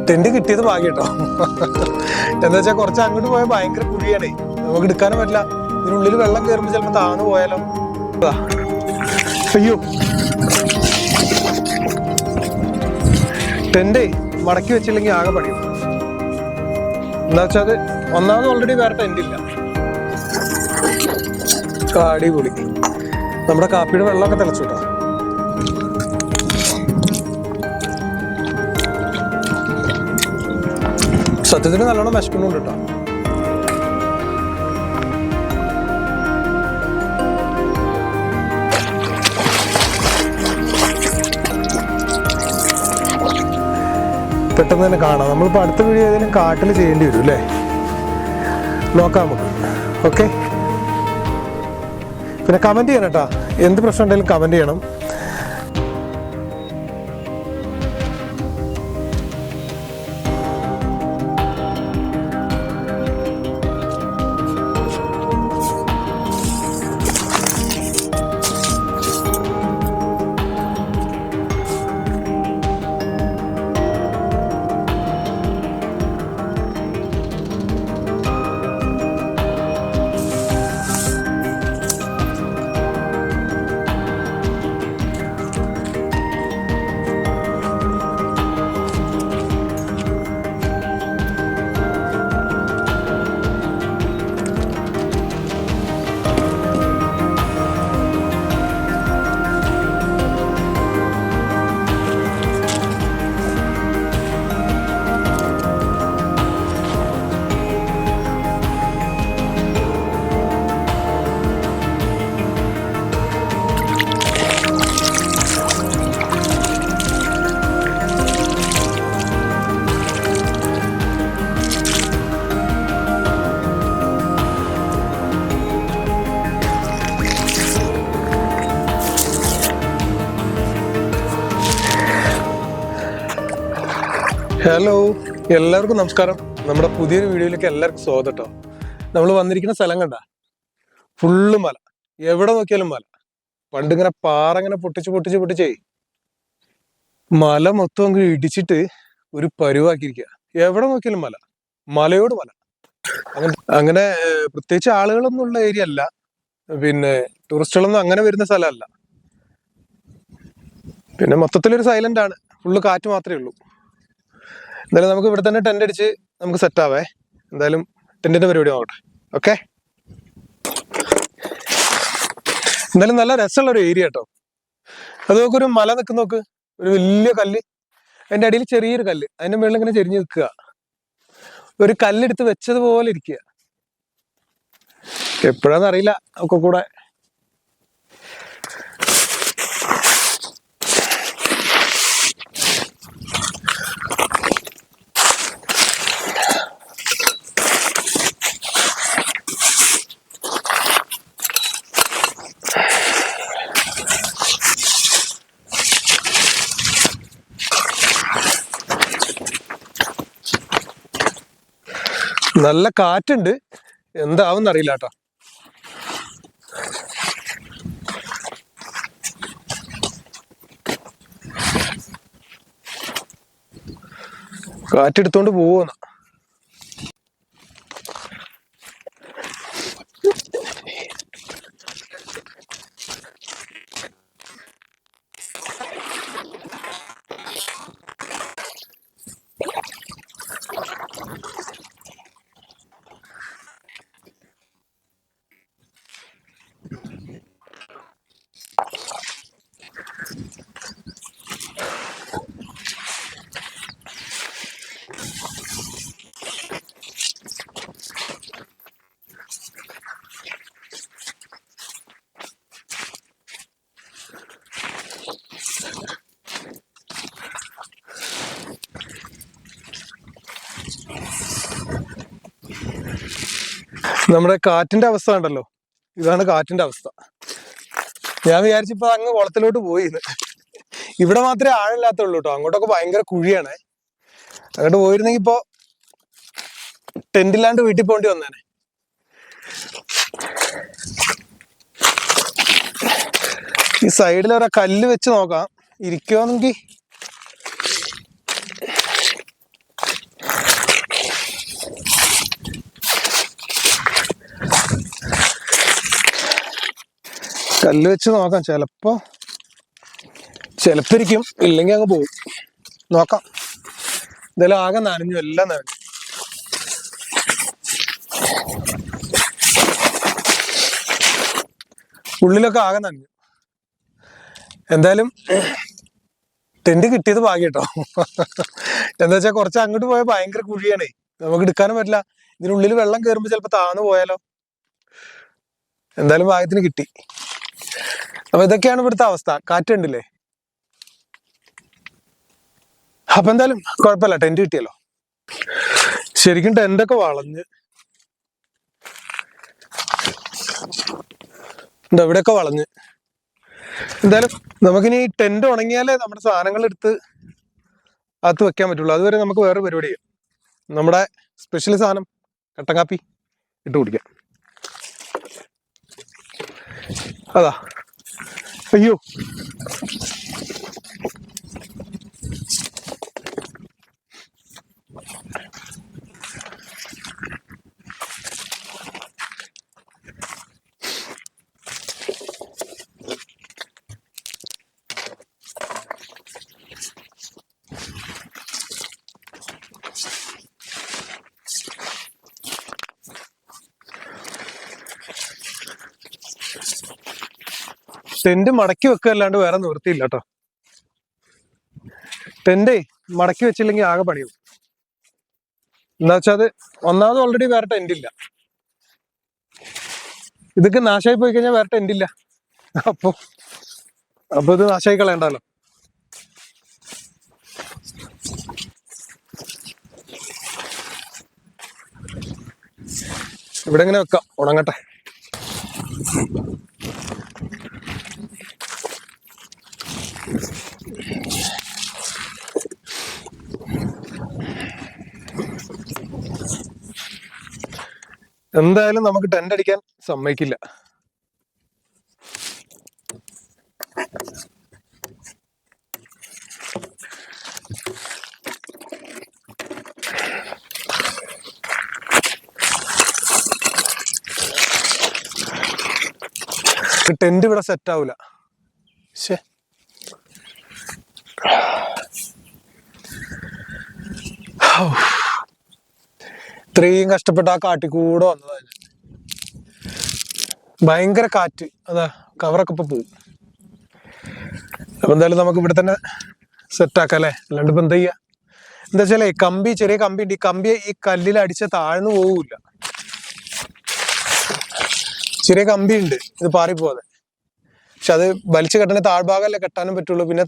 Tent കിട്ടിയത് ഭാഗ്യട്ടോ. എന്താ വെച്ചാൽ കുറച്ച് അങ്ങോട്ട് പോയാൽ ഭയങ്കര കുഴിയാണേ, നമുക്ക് എടുക്കാനും പറ്റില്ല. ഇതിനുള്ളിൽ വെള്ളം കയറുമ്പോ ചിലപ്പോ താന്നു പോയാലോ. അയ്യോ, ടെന്റ് മടക്കി വെച്ചില്ലെങ്കിൽ ആകെ പണിയും. എന്താ വെച്ചാൽ അത് ഒന്നാമത് ഓൾറെഡി വേറെ ടെന്റ് ഇല്ല. അടിപൊളി. നമ്മുടെ കാപ്പിയുടെ വെള്ളമൊക്കെ തിളച്ചു കേട്ടോ. സത്യത്തിന് നല്ലോണം വിശക്കുന്നുണ്ട് കേട്ടോ. പെട്ടെന്ന് തന്നെ കാണാം. നമ്മളിപ്പോൾ അടുത്ത വീഡിയോ ഏതെങ്കിലും കാട്ടിൽ ചെയ്യേണ്ടി വരും അല്ലേ? നോക്കാം നമുക്ക്. ഓക്കെ, പിന്നെ കമൻറ്റ് ചെയ്യണം കേട്ടോ. എന്ത് പ്രശ്നം ഉണ്ടെങ്കിലും കമൻറ്റ് ചെയ്യണം. ഹലോ, എല്ലാവർക്കും നമസ്കാരം. നമ്മുടെ പുതിയൊരു വീഡിയോയിലേക്ക് എല്ലാവർക്കും സ്വാഗതം കേട്ടോ. നമ്മൾ വന്നിരിക്കുന്ന സ്ഥലം കണ്ട, ഫുള്ള് മല, എവിടെ നോക്കിയാലും മല. പണ്ടിങ്ങനെ പാറ ഇങ്ങനെ പൊട്ടിച്ചേ മല മൊത്തം അങ്ങ് ഇടിച്ചിട്ട് ഒരു പരുവാക്കിയിരിക്കുക. എവിടെ നോക്കിയാലും മല, മലയോട് മല. അങ്ങനെ പ്രത്യേകിച്ച് ആളുകളൊന്നും ഉള്ള ഏരിയ അല്ല, പിന്നെ ടൂറിസ്റ്റുകളൊന്നും അങ്ങനെ വരുന്ന സ്ഥലമല്ല. പിന്നെ മൊത്തത്തിലൊരു സൈലന്റ് ആണ്, ഫുള്ള് കാറ്റ് മാത്രമേ ഉള്ളൂ. എന്തായാലും നമുക്ക് ഇവിടെ തന്നെ ടെന്റ് അടിച്ച് നമുക്ക് സെറ്റ് ആവേ. എന്തായാലും ടെന്റിന്റെ പരിപാടി നോക്കട്ടെ. ഓക്കെ, എന്തായാലും നല്ല രസമുള്ള ഒരു ഏരിയ കേട്ടോ. അത് നോക്ക്, ഒരു മല നിൽക്കുന്ന നോക്ക്, ഒരു വലിയ കല്ല്, അതിന്റെ അടിയിൽ ചെറിയൊരു കല്ല്, അതിന്റെ മുകളിൽ ഇങ്ങനെ ചെരിഞ്ഞ് നിൽക്കുക. ഒരു കല്ലെടുത്ത് വെച്ചതുപോലെ ഇരിക്കുക. എപ്പോഴാന്ന് അറിയില്ല ഒക്കെ കൂടെ. നല്ല കാറ്റുണ്ട്, എന്താവും അറിയില്ല കേട്ടോ. കാറ്റെടുത്തോണ്ട് പോവുന്ന. നമ്മുടെ കാറ്റിന്റെ അവസ്ഥ ഉണ്ടല്ലോ, ഇതാണ് കാറ്റിന്റെ അവസ്ഥ. ഞാൻ വിചാരിച്ചിപ്പോ അങ്ങ് കുളത്തിലോട്ട് പോയിന്ന്. ഇവിടെ മാത്രമേ ആഴമില്ലാത്തുള്ളൂ കേട്ടോ, അങ്ങോട്ടൊക്കെ ഭയങ്കര കുഴിയാണ്. അങ്ങോട്ട് പോയിരുന്നെങ്കിൽ ഇപ്പോ ടെന്റില്ലാണ്ട് വീട്ടിൽ പോകേണ്ടി വന്നേനെ. ഈ സൈഡിൽ ഒരു കല്ല് വെച്ച് നോക്കാം ഇരിക്കുവാണെങ്കിൽ. കല്ല് വെച്ച് നോക്കാം, ചിലപ്പോ ഇരിക്കും, ഇല്ലെങ്കിൽ അങ്ങ് പോകും. നോക്കാം. എന്തായാലും ആകെ നനഞ്ഞു, എല്ലാം നനഞ്ഞു. ഉള്ളിലൊക്കെ ആകെ നനഞ്ഞു. എന്തായാലും ടെന്റ് കിട്ടിയത് ഭാഗ്യം കേട്ടോ. എന്താ വെച്ചാൽ കുറച്ച് അങ്ങോട്ട് പോയാൽ ഭയങ്കര കുഴിയാണേ, നമുക്ക് എടുക്കാനും പറ്റില്ല. ഇതിനുള്ളിൽ വെള്ളം കയറുമ്പോൾ ചിലപ്പോൾ താന്നു പോയാലോ. എന്തായാലും ഭാഗ്യത്തിന് കിട്ടി. അപ്പൊ ഇതൊക്കെയാണ് ഇവിടുത്തെ അവസ്ഥ. കാറ്റുണ്ടില്ലേ. അപ്പൊ എന്തായാലും കുഴപ്പമില്ല, ടെന്റ് കിട്ടിയല്ലോ. ശരിക്കും ടെന്റൊക്കെ വളഞ്ഞ് ഇവിടെയൊക്കെ വളഞ്ഞ്. എന്തായാലും നമുക്കിനി ടെന്റ് ഉണങ്ങിയാലേ നമ്മുടെ സാധനങ്ങൾ എടുത്ത് അകത്ത് വെക്കാൻ പറ്റുള്ളൂ. അതുവരെ നമുക്ക് വേറെ പരിപാടി ചെയ്യാം. നമ്മുടെ സ്പെഷ്യൽ സാധനം കട്ടൻ കാപ്പി ഇട്ട് കുടിക്കാം. അതാ, അയ്യോ ടെന്റ് മടക്കി വെക്കുക അല്ലാണ്ട് വേറെ നിവൃത്തിയില്ല കേട്ടോ. ടെന്റ് മടക്കി വെച്ചില്ലെങ്കിൽ ആകെ പണിയും. എന്താ വെച്ചാൽ അത് ഒന്നാമത് ഓൾറെഡി വേറെ ടെന്റ് ഇല്ല. ഇതൊക്കെ നാശമായി പോയി കഴിഞ്ഞാൽ വേറെ ടെന്റ് ഇല്ല. അപ്പൊ ഇത് നാശമായി കളയണ്ടല്ലോ. ഇവിടെ ഇങ്ങനെ വെക്കാം, ഉണങ്ങട്ടെ. എന്തായാലും നമുക്ക് ടെന്റ് അടിക്കാൻ സമ്മതിക്കില്ല. ടെന്റ് ഇവിടെ സെറ്റ് ആവൂല. ശേ, ഇത്രയും കഷ്ടപ്പെട്ട് ആ കാട്ടിക്കൂടെ വന്നതാ. ഭയങ്കര കാറ്റ്, അതാ കവറൊക്കെ ഇപ്പൊ പോവും. അപ്പൊ എന്തായാലും നമുക്ക് ഇവിടെ തന്നെ സെറ്റ് ആക്കാം അല്ലേ, അല്ലാണ്ട് ഇപ്പൊ എന്താ ചെയ്യാ. എന്താ വെച്ചാലേ കമ്പി, ചെറിയ കമ്പി ഉണ്ട്. ഈ കമ്പി ഈ കല്ലിൽ അടിച്ച താഴ്ന്നു പോവില്ല. ചെറിയ കമ്പി ഉണ്ട്, ഇത് പാറിപ്പോവാതെ. പക്ഷെ അത് വലിച്ചു കെട്ടണ താഴ്ഭാഗമല്ലേ കെട്ടാനും പറ്റുള്ളൂ. പിന്നെ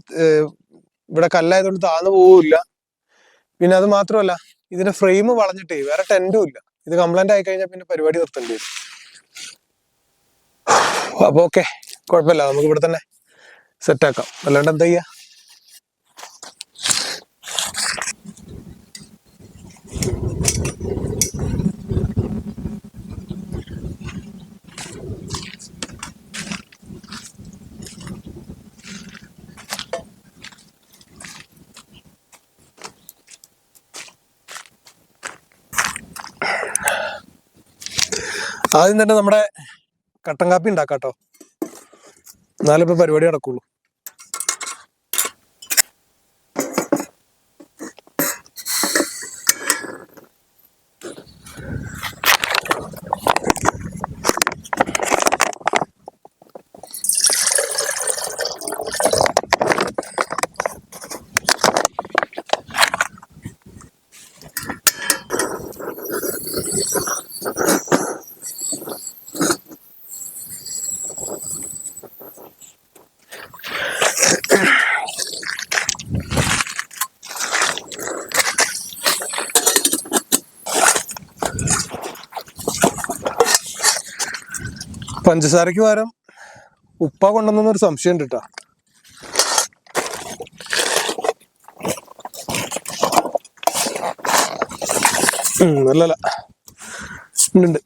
ഇവിടെ കല്ലായതുകൊണ്ട് താഴ്ന്നു പോവില്ല. പിന്നെ അത് മാത്രമല്ല, ഇതിന്റെ ഫ്രെയിം വളഞ്ഞിട്ടേ വേറെ ടെന്റും ഇല്ല. ഇത് കംപ്ലൈന്റ് ആയി കഴിഞ്ഞാൽ പിന്നെ പരിപാടി നിർത്തേണ്ടി വരും. അപ്പൊ ഓക്കെ, കുഴപ്പമില്ല, നമുക്ക് ഇവിടെ തന്നെ സെറ്റ് ആക്കാം. അല്ലാണ്ട് എന്താ ചെയ്യാ. ആദ്യം തന്നെ നമ്മുടെ കട്ടൻ കാപ്പി ഉണ്ടാക്കാട്ടോ, എന്നാലിപ്പോ പരിപാടി നടക്കുള്ളൂ. പഞ്ചസാരക്ക് പകരം ഉപ്പ കൊണ്ടുവന്നൊരു സംശയം ഉണ്ട് കേട്ടോ. അല്ലല്ല, ഉണ്ട്.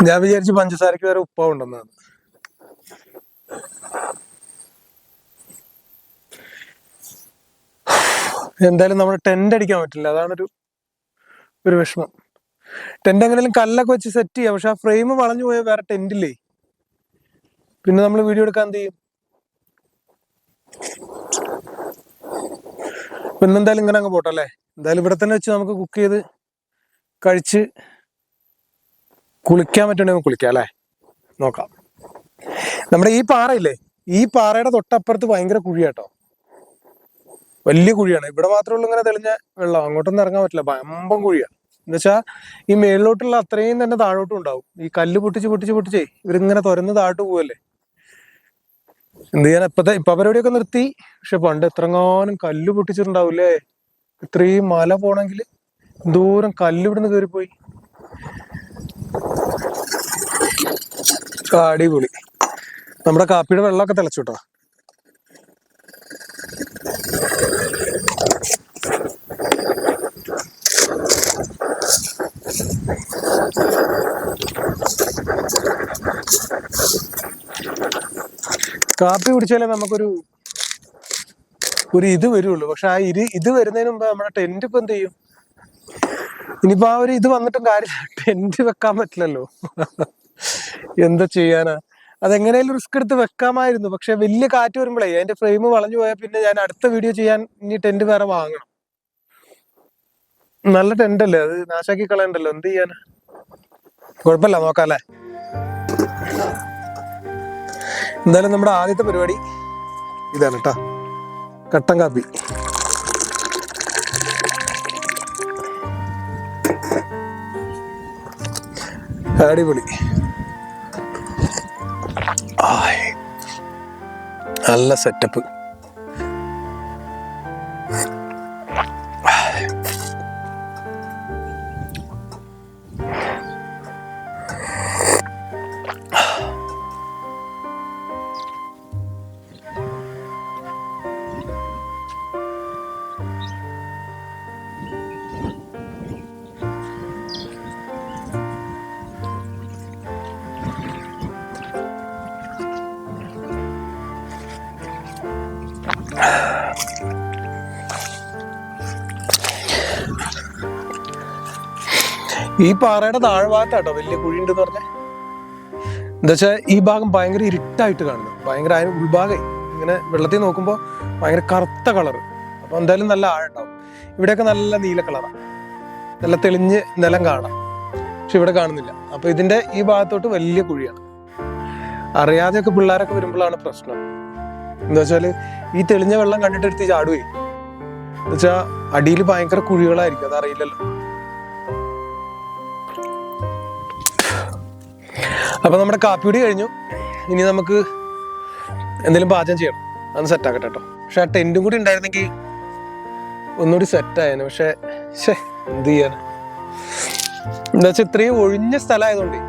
ഞാൻ വിചാരിച്ചു പഞ്ചസാരക്ക് വേറെ ഉപ്പാവുണ്ടെന്നാണ്. എന്തായാലും നമ്മൾ ടെന്റ് അടിക്കാൻ പറ്റില്ല, അതാണ് ഒരു വിഷമം. ടെന്റ് എങ്ങനെയും കല്ലൊക്കെ വെച്ച് സെറ്റ് ചെയ്യാം, പക്ഷെ ആ ഫ്രെയിം വളഞ്ഞു പോയാൽ വേറെ ടെന്റില്ലേ, പിന്നെ നമ്മൾ വീഡിയോ എടുക്കാൻ എന്ത് ചെയ്യും? പിന്നെ എന്തായാലും ഇങ്ങനെ അങ്ങ് പോട്ടല്ലേ. എന്തായാലും ഇവിടെ തന്നെ വെച്ച് നമുക്ക് കുക്ക് ചെയ്ത് കഴിച്ച് കുളിക്കാൻ പറ്റുണ്ടെങ്കിൽ കുളിക്കാം അല്ലേ, നോക്കാം. നമ്മുടെ ഈ പാറയില്ലേ, ഈ പാറയുടെ തൊട്ടപ്പുറത്ത് ഭയങ്കര കുഴിയാട്ടോ, വലിയ കുഴിയാണ്. ഇവിടെ മാത്രമേ ഉള്ളൂ ഇങ്ങനെ തെളിഞ്ഞ വെള്ളം, അങ്ങോട്ടൊന്നും ഇറങ്ങാൻ പറ്റില്ല, വമ്പം കുഴിയാണ്. എന്നുവെച്ചാ ഈ മേളിലോട്ടുള്ള അത്രയും തന്നെ താഴോട്ടും ഉണ്ടാവും. ഈ കല്ല് പൊട്ടിച്ചേ ഇവരിങ്ങനെ തുരന്ന് താഴോട്ട് പോവല്ലേ. എന്ത് ചെയ്യാൻ, ഇപ്പൊ പരിപാടിയൊക്കെ നിർത്തി. പക്ഷെ പണ്ട് എത്രങ്ങാനും കല്ല് പൊട്ടിച്ചിട്ടുണ്ടാവൂലേ. ഇത്രയും മല പോണെങ്കിൽ ദൂരം കല്ല് ഇവിടുന്ന് കയറിപ്പോയി. അടിപൊളി. നമ്മുടെ കാപ്പിയുടെ വെള്ളമൊക്കെ തിളച്ചു കേട്ടോ. കാപ്പി കുടിച്ചാലേ നമുക്കൊരു ഇത് വരുള്ളൂ. പക്ഷെ ആ ഇത് വരുന്നതിന് മുമ്പ് നമ്മുടെ ടെന്റ് ഇപ്പൊ എന്ത് ചെയ്യും? ഇനിയിപ്പോ ആ ഇത് വന്നിട്ടും കാര്യം, ടെന്റ് വെക്കാൻ പറ്റില്ലല്ലോ. എന്താ ചെയ്യാനാ? അതെങ്ങനെയാലും റിസ്ക് എടുത്ത് വെക്കാമായിരുന്നു. പക്ഷെ വലിയ കാറ്റ് വരുമ്പോഴേ അതിന്റെ ഫ്രെയിം വളഞ്ഞു പോയാൽ പിന്നെ ഞാൻ അടുത്ത വീഡിയോ ചെയ്യാൻ ഇനി ടെന്റ് വേറെ വാങ്ങണം. നല്ല ടെന്റ് അല്ലേ, അത് നാശാക്കി കളയണ്ടല്ലോ, എന്ത് ചെയ്യാനാ? കുഴപ്പമില്ല, നോക്കാല്ലേ. എന്തായാലും നമ്മുടെ ആദ്യത്തെ പരിപാടി ഇതാണ് കേട്ടോ, കട്ടൻ കാപ്പി. അടിപൊളി, നല്ല സെറ്റപ്പ്. ഈ പാറയുടെ താഴ്ഭാഗത്താട്ടോ വലിയ കുഴി ഉണ്ടെന്ന് പറഞ്ഞ. എന്താ വെച്ചാൽ ഈ ഭാഗം ഭയങ്കര ഇരുട്ടായിട്ട് കാണുന്നു, ഭയങ്കര അതിന് ഉൾഭാഗം ഇങ്ങനെ വെള്ളത്തിൽ നോക്കുമ്പോൾ ഭയങ്കര കറുത്ത കളറ്. അപ്പൊ എന്തായാലും നല്ല ആഴുണ്ടാവും. ഇവിടെയൊക്കെ നല്ല നീല കളറാണ്, നല്ല തെളിഞ്ഞ് നിലം കാണാം. പക്ഷെ ഇവിടെ കാണുന്നില്ല. അപ്പൊ ഇതിന്റെ ഈ ഭാഗത്തോട്ട് വലിയ കുഴിയാണ്. അറിയാതെയൊക്കെ പിള്ളേരൊക്കെ വരുമ്പോഴാണ് പ്രശ്നം. എന്താ വെച്ചാല് ഈ തെളിഞ്ഞ വെള്ളം കണ്ടിട്ടെടുത്ത് ചാടുവേ. എന്നുവെച്ചാ അടിയിൽ ഭയങ്കര കുഴികളായിരിക്കും, അതറിയില്ലല്ലോ. അപ്പൊ നമ്മുടെ കാപ്പിയുടി കഴിഞ്ഞു. ഇനി നമുക്ക് എന്തെങ്കിലും പാചകം ചെയ്യണം, അതൊന്ന് സെറ്റാക്കട്ടെ കേട്ടോ. പക്ഷെ ആ ടെന്റും കൂടി ഉണ്ടായിരുന്നെങ്കിൽ ഒന്നുകൂടി സെറ്റായേനെ. പക്ഷെ എന്ത് ചെയ്യാൻ, എന്താ വെച്ചാൽ ഇത്രയും ഒഴിഞ്ഞ സ്ഥലമായതുകൊണ്ട്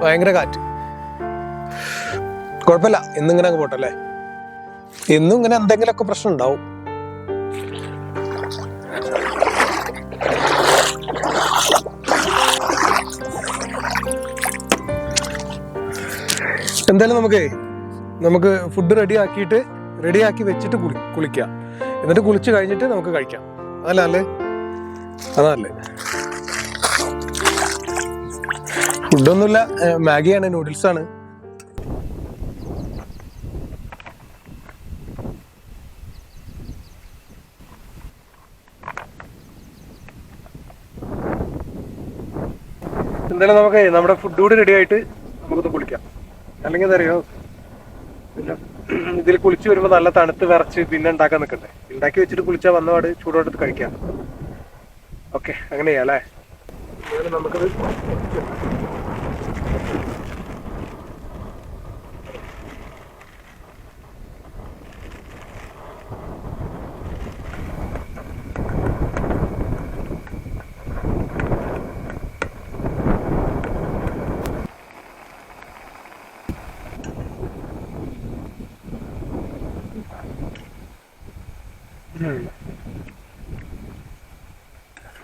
ഭയങ്കര കാറ്റ്. കുഴപ്പമില്ല, എന്നിങ്ങനെ അങ്ങ് പോട്ടല്ലേ. എന്നും ഇങ്ങനെ എന്തെങ്കിലുമൊക്കെ പ്രശ്നം ഉണ്ടാവും. എന്തായാലും നമുക്ക് ഫുഡ് റെഡിയാക്കി വെച്ചിട്ട് കുളിക്കാം. എന്നിട്ട് കുളിച്ച് കഴിഞ്ഞിട്ട് നമുക്ക് കഴിക്കാം. അതല്ലേ ഫുഡൊന്നുമില്ല, മാഗിയാണ്, നൂഡിൽസാണ്. എന്തായാലും നമ്മുടെ ഫുഡ് കൂടി റെഡി ആയിട്ട് നമുക്കൊന്ന് കുളിക്കാം. അല്ലെങ്കിൽ എന്തറിയോ, പിന്നെ ഇതിൽ കുളിച്ച് വരുമ്പോൾ നല്ല തണുത്ത് വിറച്ച് പിന്നെ ഉണ്ടാക്കാൻ നിൽക്കണ്ടേ. ഉണ്ടാക്കി വെച്ചിട്ട് കുളിച്ചാൽ വന്നപാട് ചൂടോടത്ത് കഴിക്കാം. ഓക്കെ, അങ്ങനെ ചെയ്യാം അല്ലേ. നമുക്കത്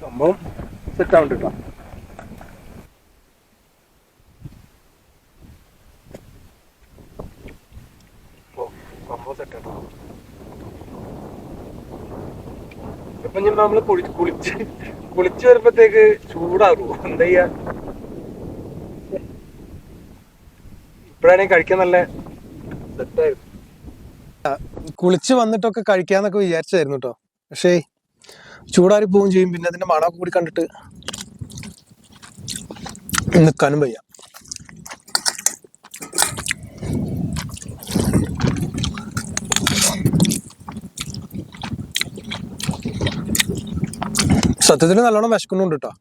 സംഭവം സെറ്റ് ആവുന്നുണ്ട് കേട്ടോ. സെറ്റാണ്. ഇപ്പൊ നമ്മള് കുളിച്ച് വരുമ്പോഴത്തേക്ക് ചൂടാകുമോ? എന്താ ചെയ്യാ? ഇപ്പഴാണെങ്കിൽ കഴിക്കാൻ നല്ല സെറ്റായിരുന്നു. കുളിച്ച് വന്നിട്ടൊക്കെ കഴിക്കാന്നൊക്കെ വിചാരിച്ചായിരുന്നു കേട്ടോ. പക്ഷേ ചൂടാറി പോവുകയും ചെയ്യും. പിന്നെ അതിന്റെ മണമൊക്കെ കൂടി കണ്ടിട്ട് നിൽക്കാനും വയ്യ. സത്യത്തിൽ നല്ലോണം വിശക്കുന്നുണ്ട് കേട്ടോ.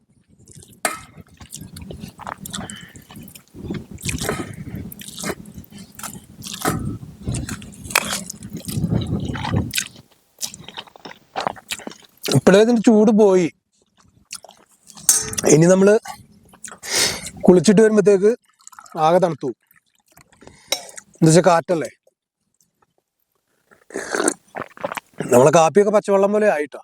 ഇപ്പോഴേ ഇതിന്റെ ചൂട് പോയി. ഇനി നമ്മള് കുളിച്ചിട്ട് വരുമ്പോഴത്തേക്ക് ആകെ തണുത്തു. എന്താ വെച്ചാൽ കാറ്റല്ലേ. നമ്മളെ കാപ്പിയൊക്കെ പച്ചവെള്ളം പോലെ ആയിട്ടോ.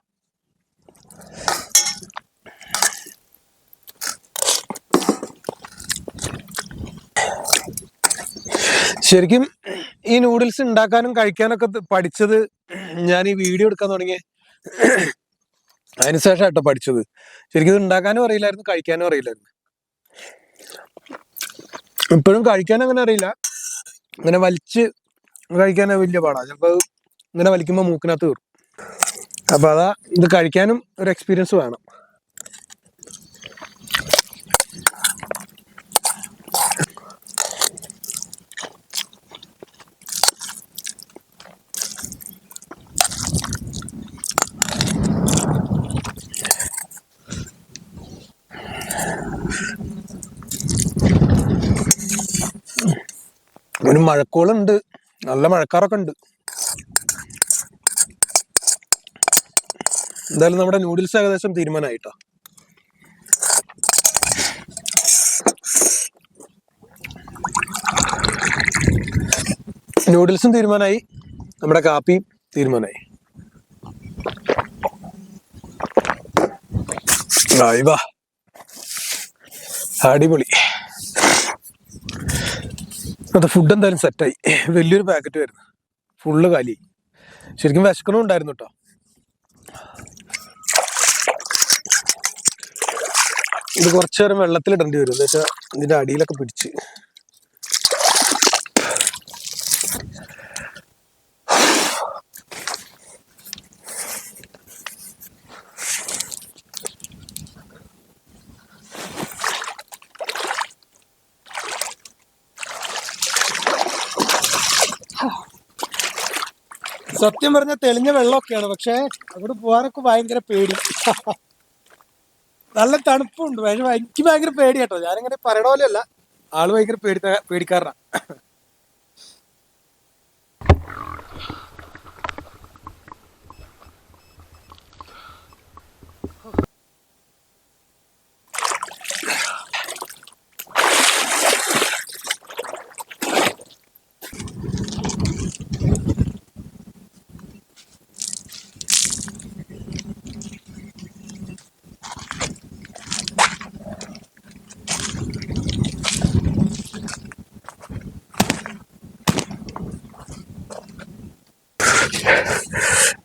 ശരിക്കും ഈ നൂഡിൽസ് ഉണ്ടാക്കാനും കഴിക്കാനൊക്കെ പഠിച്ചത് ഞാൻ ഈ വീഡിയോ എടുക്കാൻ തുടങ്ങിയ അതിനുശേഷം കേട്ടോ പഠിച്ചത്. ശരിക്കും ഇത് ഉണ്ടാക്കാനും അറിയില്ലായിരുന്നു, കഴിക്കാനും അറിയില്ലായിരുന്നു. ഇപ്പോഴും കഴിക്കാൻ അങ്ങനെ അറിയില്ല. ഇങ്ങനെ വലിച്ച് കഴിക്കാൻ വലിയ പാടാ. ചിലപ്പോ ഇങ്ങനെ വലിക്കുമ്പോ മൂക്കിനകത്ത് കയറും. അപ്പൊ അതാ, ഇത് കഴിക്കാനും ഒരു എക്സ്പീരിയൻസ് വേണം. ഒരു മഴക്കോളുണ്ട്, നല്ല മഴക്കാറൊക്കെ ഉണ്ട്. എന്തായാലും നമ്മുടെ നൂഡിൽസ് ഏകദേശം തീരുമാനമായിട്ടോ. നൂഡിൽസും തീരുമാനമായി, നമ്മുടെ കാപ്പിയും തീരുമാനമായി. അടിപൊളി. അത് ഫുഡ് എന്തായാലും സെറ്റായി. വലിയൊരു പാക്കറ്റ് വരുന്നു, ഫുള്ള് കാലി. ശരിക്കും വിശക്കണവും ഉണ്ടായിരുന്നു കേട്ടോ. ഇത് കുറച്ചു നേരം വെള്ളത്തിലിടേണ്ടി വരും, എന്താ വെച്ചാൽ ഇതിന്റെ അടിയിലൊക്കെ പിടിച്ച്. സത്യം പറഞ്ഞ തെളിഞ്ഞ വെള്ളമൊക്കെയാണ്, പക്ഷെ അവിടെ പോകാനൊക്കെ ഭയങ്കര പേടി. നല്ല തണുപ്പുണ്ട്, പക്ഷെ എനിക്ക് ഭയങ്കര പേടി കേട്ടോ. ഞാനിങ്ങനെ പറയണ പോലെയല്ല, ആള് ഭയങ്കര പേടിക്കാരനാ.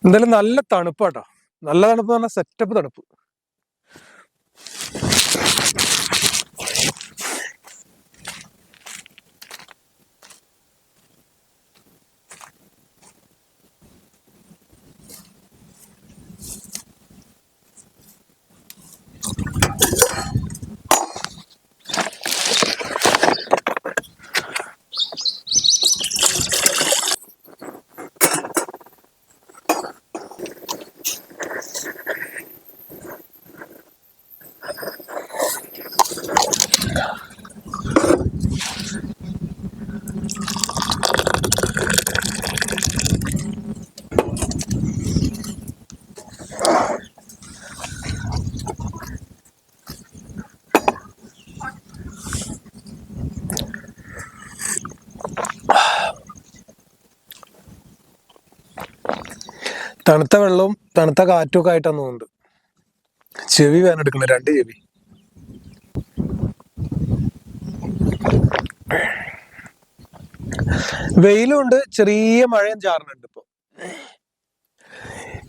എന്തായാലും നല്ല തണുപ്പാട്ടോ. നല്ല തണുപ്പ് പറഞ്ഞാൽ സെറ്റപ്പ് തണുപ്പ്. തണുത്ത വെള്ളവും തണുത്ത കാറ്റും ഒക്കെ ആയിട്ടാണ് തോന്നുന്നത്. ചെവി വേനെടുക്കണം, രണ്ട് ചെവി. വെയിലുണ്ട്, ചെറിയ മഴയും ചാറുന്നുണ്ട് ഇപ്പൊ.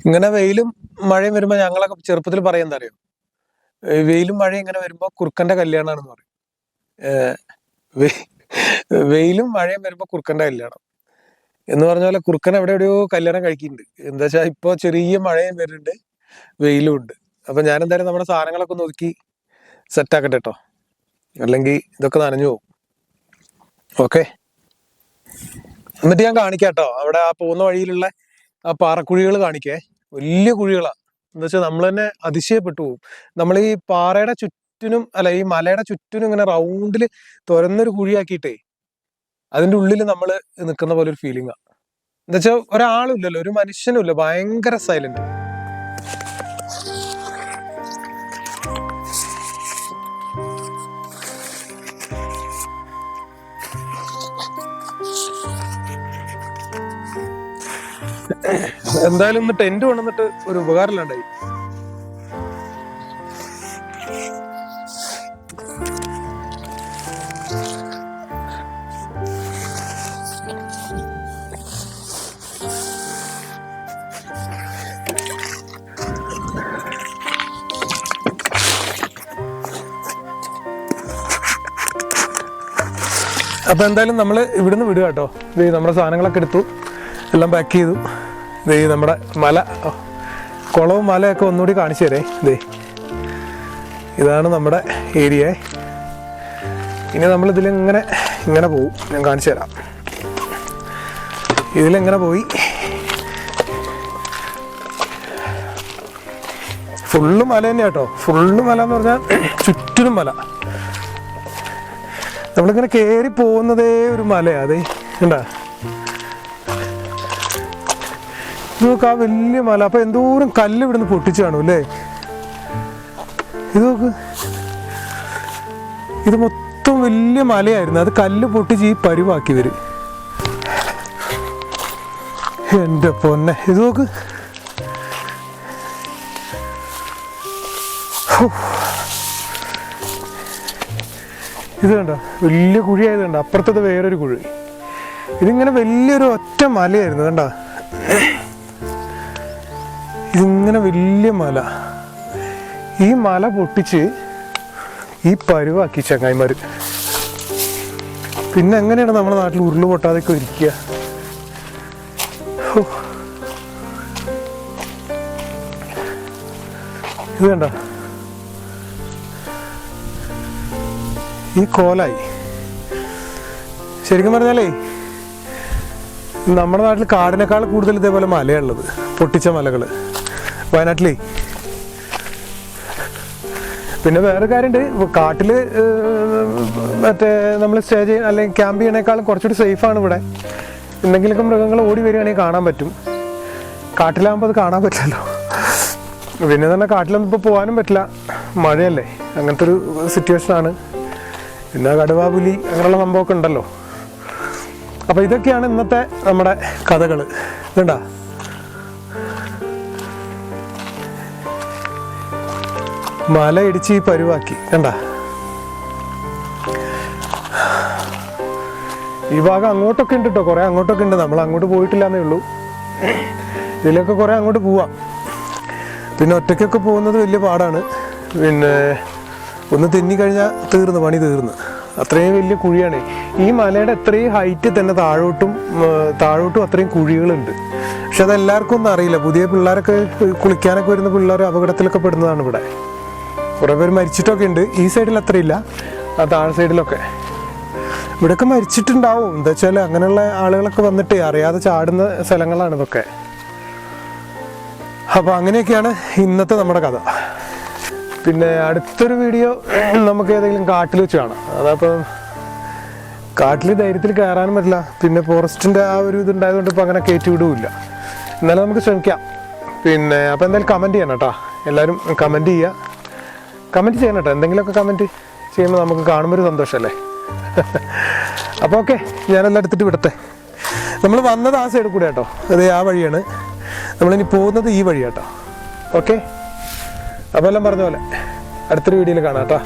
ഇങ്ങനെ വെയിലും മഴയും വരുമ്പോ ഞങ്ങളൊക്കെ ചെറുപ്പത്തിൽ പറയാൻ എന്താ അറിയോ, വെയിലും മഴയും ഇങ്ങനെ വരുമ്പോ കുറുക്കന്റെ കല്യാണമാണെന്ന് പറയും. വെയിലും മഴയും വരുമ്പോ കുറുക്കന്റെ കല്യാണം എന്ന് പറഞ്ഞ പോലെ കുറുക്കൻ എവിടെ എവിടെയോ കല്യാണം കഴിക്കുന്നുണ്ട്. എന്താ വെച്ചാൽ ഇപ്പൊ ചെറിയ മഴയും വരുന്നുണ്ട്, വെയിലും ഉണ്ട്. അപ്പൊ ഞാൻ എന്തായാലും നമ്മുടെ സാധനങ്ങളൊക്കെ ഒന്ന് ഒതുക്കി സെറ്റ് ആക്കട്ടെ കേട്ടോ, അല്ലെങ്കിൽ ഇതൊക്കെ നനഞ്ഞു പോകും. ഓക്കെ, എന്നിട്ട് ഞാൻ കാണിക്കാം കേട്ടോ. അവിടെ ആ പോകുന്ന വഴിയിലുള്ള ആ പാറക്കുഴികൾ കാണിക്കേ. വലിയ കുഴികളാ. എന്താ വെച്ചാൽ നമ്മൾ തന്നെ അതിശയപ്പെട്ടു പോകും. നമ്മൾ ഈ പാറയുടെ ചുറ്റിനും, അല്ല ഈ മലയുടെ ചുറ്റിനും ഇങ്ങനെ റൗണ്ടിൽ തുറന്നൊരു കുഴിയാക്കിയിട്ടേ അതിന്റെ ഉള്ളിൽ നമ്മൾ നിൽക്കുന്ന പോലെ ഒരു ഫീലിംഗാ. എന്താ വെച്ചാൽ ഒരാളും ഇല്ലല്ലോ, ഒരു മനുഷ്യനും ഇല്ല, ഭയങ്കര സൈലന്റ്. എന്തായാലും ഒന്ന് ടെന്റ് കൊണ്ടുവന്നിട്ട് ഒരു ഉപകാരമില്ലാണ്ടായി. അപ്പൊ എന്തായാലും നമ്മള് ഇവിടുന്ന് വിടുക കേട്ടോ. നമ്മുടെ സാധനങ്ങളൊക്കെ എടുത്തു, എല്ലാം പാക്ക് ചെയ്തു. നമ്മുടെ മല, കുളവും മലയൊക്കെ ഒന്നുകൂടി കാണിച്ചു തരേ. ഇതാണ് നമ്മുടെ ഏരിയ. ഇനി നമ്മൾ ഇങ്ങനെ പോവും. ഞാൻ കാണിച്ചു തരാം. ഇതിലെങ്ങനെ പോയി ഫുള്ള് മല തന്നെ കേട്ടോ. ഫുള്ള് മല എന്ന് പറഞ്ഞാൽ ചുറ്റിനും മല. നമ്മളിങ്ങനെ കയറി പോകുന്നതേ ഒരു മലയാ. അതെ ഉണ്ടാ, നോക്ക് ആ വലിയ മല. അപ്പൊ എന്തോരം കല്ല് ഇവിടുന്ന് പൊട്ടിച്ചു കാണും അല്ലേ. ഇത് നോക്ക്, ഇത് മൊത്തം വലിയ മലയായിരുന്നു. അത് കല്ല് പൊട്ടിച്ച് ഈ പരുവാക്കി വരും. എന്റെ പൊന്നെ, ഇത് നോക്ക്. ഇത് കണ്ടോ, വലിയ കുഴിയായത് കണ്ടോ. അപ്പുറത്തത് വേറൊരു കുഴി. ഇതിങ്ങനെ വലിയൊരു ഒറ്റ മലയായിരുന്നു കണ്ടോ. ഇതിങ്ങനെ വലിയ മല. ഈ മല പൊട്ടിച്ച് ഈ പരുവാക്കി ചങ്ങായിമാര്. പിന്നെ എങ്ങനെയാണ് നമ്മുടെ നാട്ടിൽ ഉരുള് പൊട്ടാതൊക്കെ ഇരിക്കുക. ഇത് കണ്ട, ഈ കോലായി. ശരിക്കും പറഞ്ഞാലേ നമ്മുടെ നാട്ടിൽ കാടിനേക്കാൾ കൂടുതൽ ഇതേപോലെ മലയുള്ളത്, പൊട്ടിച്ച മലകള് വയനാട്ടിലേ. പിന്നെ വേറെ കാര്യമുണ്ട്, കാട്ടില് മറ്റേ നമ്മൾ സ്റ്റേ ചെയ്യാൻ അല്ലെങ്കിൽ ക്യാമ്പ് ചെയ്യണേക്കാളും കുറച്ചുകൂടി സേഫാണ് ഇവിടെ. എന്തെങ്കിലുമൊക്കെ മൃഗങ്ങൾ ഓടി വരികയാണെങ്കിൽ കാണാൻ പറ്റും. കാട്ടിലാകുമ്പോൾ അത് കാണാൻ പറ്റില്ലല്ലോ. പിന്നെ തന്നെ കാട്ടിലൊന്നും ഇപ്പോൾ പോകാനും പറ്റില്ല, മഴയല്ലേ. അങ്ങനത്തെ ഒരു സിറ്റുവേഷനാണ്. പിന്നെ കടുവ, പുലി അങ്ങനെയുള്ള സംഭവമൊക്കെ ഉണ്ടല്ലോ. അപ്പം ഇതൊക്കെയാണ് ഇന്നത്തെ നമ്മുടെ കഥകൾ. ഇതുണ്ടാ, മല ഇടിച്ച് ഈ പരുവാക്കി കണ്ട. ഈ ഭാഗം അങ്ങോട്ടൊക്കെ ഉണ്ട് കേട്ടോ, കുറെ അങ്ങോട്ടൊക്കെ ഉണ്ട്. നമ്മൾ അങ്ങോട്ട് പോയിട്ടില്ലാന്നേ ഉള്ളൂ. ഇതിലൊക്കെ കുറെ അങ്ങോട്ട് പോവാം. പിന്നെ ഒറ്റയ്ക്കൊക്കെ പോകുന്നത് വലിയ പാടാണ്. പിന്നെ ഒന്ന് തെന്നിക്കഴിഞ്ഞാൽ തീർന്ന്, പണി തീർന്ന്. അത്രയും വലിയ കുഴിയാണ്. ഈ മലയുടെ അത്രയും ഹൈറ്റ് തന്നെ താഴോട്ടും അത്രയും കുഴികളുണ്ട്. പക്ഷെ അതെല്ലാവർക്കും ഒന്നും അറിയില്ല. പുതിയ പിള്ളേരൊക്കെ കുളിക്കാനൊക്കെ വരുന്ന പിള്ളേർ അപകടത്തിലൊക്കെ പെടുന്നതാണ് ഇവിടെ. കുറേ പേര് മരിച്ചിട്ടൊക്കെ ഉണ്ട്. ഈ സൈഡിൽ അത്രയില്ല, ആ താഴെ സൈഡിലൊക്കെ. ഇവിടെയൊക്കെ മരിച്ചിട്ടുണ്ടാവും. എന്താ വെച്ചാൽ അങ്ങനെയുള്ള ആളുകളൊക്കെ വന്നിട്ട് അറിയാതെ ചാടുന്ന സ്ഥലങ്ങളാണ് ഇതൊക്കെ. അപ്പോൾ അങ്ങനെയൊക്കെയാണ് ഇന്നത്തെ നമ്മുടെ കഥ. പിന്നെ അടുത്തൊരു വീഡിയോ നമുക്ക് ഏതെങ്കിലും കാട്ടിൽ വെച്ച് കാണാം. അതപ്പോൾ കാട്ടിൽ ധൈര്യത്തിൽ കയറാനും പറ്റില്ല. പിന്നെ ഫോറസ്റ്റിൻ്റെ ആ ഒരു ഇതുണ്ടായതുകൊണ്ട് ഇപ്പോൾ അങ്ങനെ കയറ്റി വിടുമില്ല. എന്നാലും നമുക്ക് ശ്രമിക്കാം. പിന്നെ അപ്പോൾ എന്തായാലും കമൻറ്റ് ചെയ്യണം കേട്ടോ. എല്ലാവരും കമൻറ്റ് ചെയ്യുക, കമൻറ്റ് ചെയ്യണം കേട്ടോ. എന്തെങ്കിലുമൊക്കെ കമൻറ്റ് ചെയ്യുമ്പോൾ നമുക്ക് കാണുമ്പോൾ ഒരു സന്തോഷമല്ലേ. അപ്പോൾ ഓക്കെ, ഞാനെല്ലാം എടുത്തിട്ട് വിടട്ടെ. നമ്മൾ വന്നത് ആ സൈഡിൽ കൂടെ കേട്ടോ. അത് ആ വഴിയാണ്. നമ്മളിനി പോകുന്നത് ഈ വഴി കേട്ടോ. ഓക്കെ, അപ്പോൾ എല്ലാം പറഞ്ഞ പോലെ അടുത്തൊരു വീഡിയോയിൽ കാണാം കേട്ടോ.